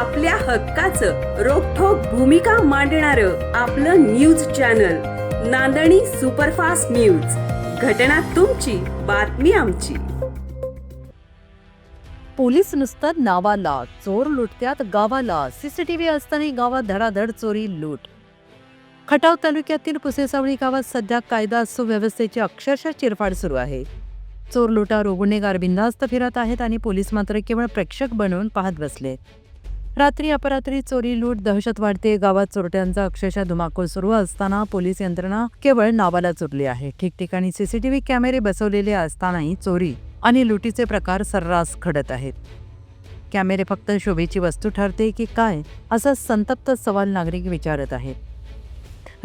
आपल्या हक्काचं रोखठोक भूमिका मांडणारं आपलं न्यूज चॅनल नांदणी सुपरफास्ट न्यूज. घटना तुमची, बातमी आमची. पोलीस नुसतं नावाला, चोर लुटत्यात गावाला. सीसीटीव्ही असताना गावात धडाधड चोरी लूट. खटाव तालुक्यातील पुसेसावळी गावात सध्या कायदा सुव्यवस्थेची अक्षरशः चिरफाड सुरू आहे. चोर लुटारू गुन्हेगार बिनधास्त फिरत आहेत आणि पोलीस मात्र केवळ प्रेक्षक बनवून पाहत बसले. रात्री अपरात्री चोरी लूट दहशत वाढते. गावात चोरट्यांचा अक्षरशः धुमाकूळ सुरू असताना पोलीस यंत्रणा केवळ नावाला उरली आहे. ठिकठिकाणी सीसीटीव्ही कॅमेरे बसवलेले असतानाही चोरी आणि लुटीचे प्रकार सर्रास घडत आहेत. कॅमेरे फक्त शोभेची वस्तू ठरते की काय, असा संतप्त सवाल नागरिक विचारत आहेत.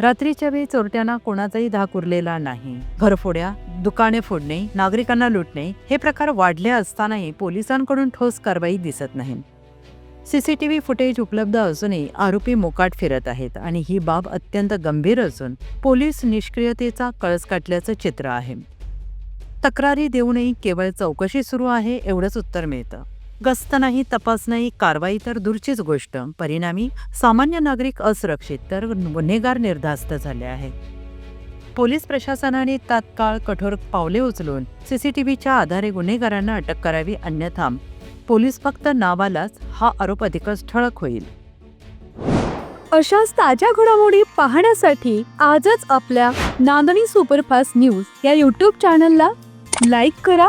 रात्रीच्या वेळी चोरट्यांना कोणाचाही धाक उरलेला नाही. घरफोड्या, दुकाने फोडणे, नागरिकांना लुटणे हे प्रकार वाढले असतानाही पोलिसांकडून ठोस कारवाई दिसत नाही. सीसीटीव्ही फुटेज उपलब्ध असूनही आरोपी मोकाट फिरत आहेत आणि ही बाब अत्यंत गंभीर असून पोलीस निष्क्रियतेचा कळस काढल्याचं चित्र आहे. तक्रारी देऊनही केवळ चौकशी सुरू आहे एवढंच उत्तर मिळतं. गस्त नाही, तपास नाही, कारवाई तर दूरचीच गोष्ट. परिणामी सामान्य नागरिक असुरक्षित तर गुन्हेगार निर्धास्त झाले आहेत. पोलीस प्रशासनाने तात्काळ कठोर पावले उचलून सीसीटीव्हीच्या आधारे गुन्हेगारांना अटक करावी, अन्यथा पोलीस फक्त नावालाच हा आरोप अधिकच ठळक होईल. अशाच ताज्या घडामोडी पाहण्यासाठी आजच आपल्या नांदणी सुपरफास्ट न्यूज या यूट्यूब चॅनलला लाईक करा,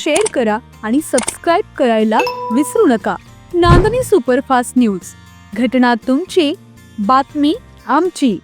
शेअर करा आणि सबस्क्राईब करायला विसरू नका. नांदणी सुपरफास्ट न्यूज, घटना तुमची, बातमी आमची.